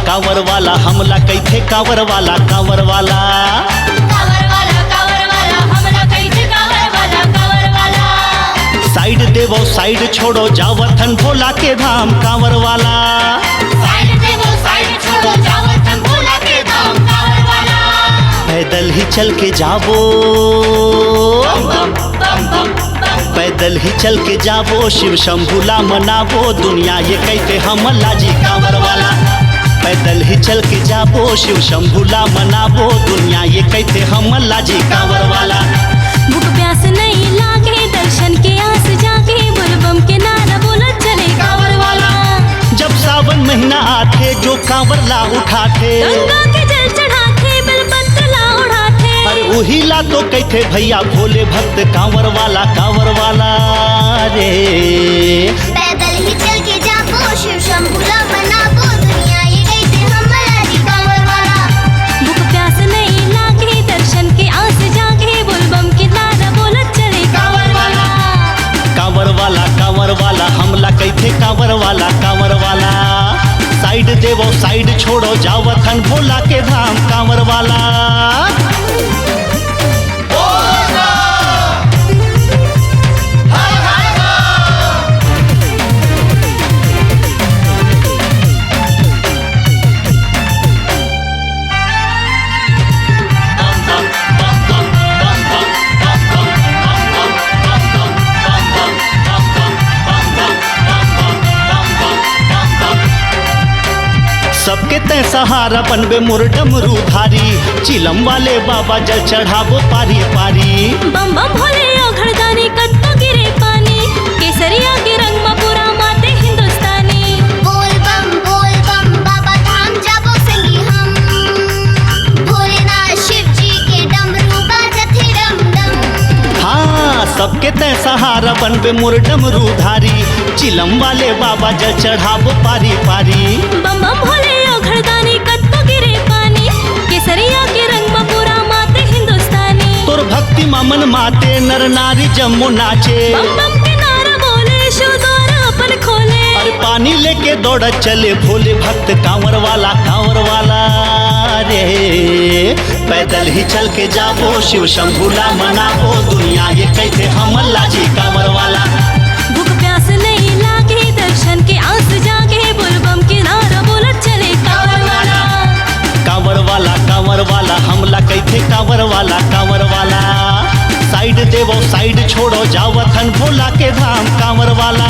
कावर वाला हमला कैथे कावर वाला कावर वाला हमला कैथे कावर वाला साइड देवो साइड छोड़ो जावथन भोला के धाम कावर वाला साइड देवो साइड छोड़ो जावथन भोला के धाम कावर वाला पैदल ही चल के जावो पैदल ही चल के जावो शिव शंभुला मनावो दुनिया ये कहते हमला जी कावर वाला पैदल ही चल के जाबो शिव शंभुला मनाबो दुनिया ये कहते हमला जी कांवर वाला। भूख प्यास नहीं लागे दर्शन के आस जागे बुलबम के नारा बोलत चले कांवर वाला। जब सावन महीना आते जो कांवर ला उठाते गंगा के जल चढ़ाते बेलपत्र ला उठाते अरे उही ला तो कहते भैया भोले भक्त कांवर वाला रे। पैदल ही चल के जाबो शिव शंभुला मनाबो दुनिया ये कहते हमला जी कांवर वाला। भूख प्यास नहीं लागे दर्शन के आस जागे बुलबम के नारा बोलत चले कांवर वाला। कांवर वाला हमला कहते कांवर वाला साइड देवो साइड छोड़ो जावथन भोला के धाम कांवर वाला। सबके तय सहारा बनबे मुरडम रूधारी चिलम वाले बाबा जल चढ़ाबो पारी पारी। बम बम भोले घड़दानी कत्तो गिरे पानी केसरिया के रंग में पूरा माते हिंदुस्तानी। बोल बम बाबा धाम जाबो संगी हम भोलेनाथ शिव जी के डमरू बाजते डम डम। हाँ सबके तय सहारा बनबे मुरडम रूधारी चिलम वाले बाबा जल चढ़ाबो पारी पारी। बम बम भोले घड़दानी कत्तो गिरे पानी केसरिया के रंग में पूरा माते हिंदुस्तानी। तोर भक्ति मामन माते नर नारी जम्मो नाचे बम बम के नारा बोले शिव द्वार अपन खोले। अरे पानी लेके दौड़ चले भोले भक्त कांवर वाला रे। पैदल ही चल के जाबो शिव शंभुला मनाबो दुनिया ये कहते हमला जी कांवर वाला। भूख प्यास नहीं लागे दर्शन के आस जागे बुलबम के नारा बोलत चले कांवर वाला हमला कहते कांवर वाला साइड देवो साइड छोड़ो जावथन भोला के धाम कांवर वाला।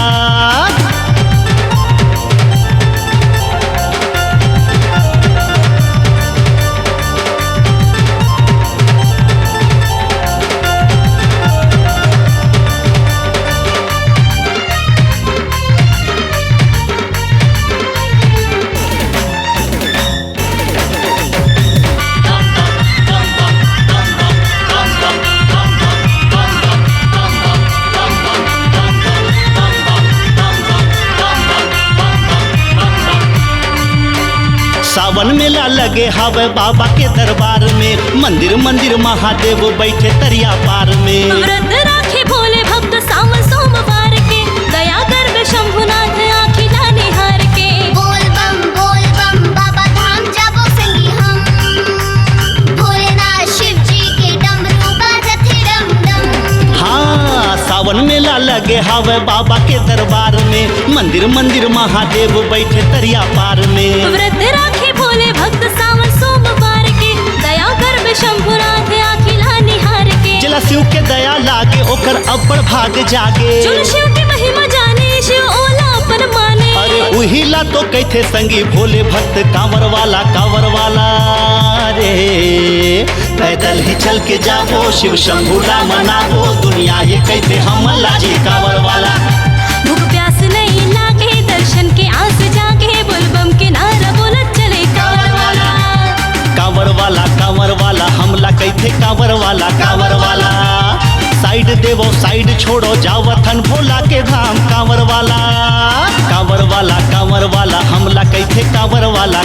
सावन मेला लगे हवे बाबा के दरबार में मंदिर मंदिर महादेव बैठे तरिया पार में। व्रत राखे भोले भक्त सावन सोमवार के दया कर शंभुनाथ आखिला निहार के। बोल बम बाबा धाम जाबो संगी हम भोलेनाथ शिव जी के डमरू बाजते डम डम। हाँ सावन मेला लगे हवे बाबा के दरबार में मंदिर मंदिर महादेव बैठे तरिया पार में। व्रत राखे भोले भक्त सावन सोमवार के दया कर शंभुनाथ आखिला निहार के। जला शिव के दया लागे ओकर अब्बड़ भाग जागे जो शिव की महिमा जाने शिव ओला अपन माने। अरे उही ला तो कहते संगी भोले भक्त कांवर वाला रे। पैदल ही चल के जाबो शिव शंभूला मनाबो दुनिया ये कहते हम लाजी कांवर वाला। भूख प्यास नहीं लागे दर्शन के आस जागे बोलबम के नारा बोलत चले कांवर वाला। कांवर वाला हमला कहते कांवर वाला साइड देवो साइड छोड़ो जावथन भोला के धाम कांवर वाला हमला कहते कांवर वाला।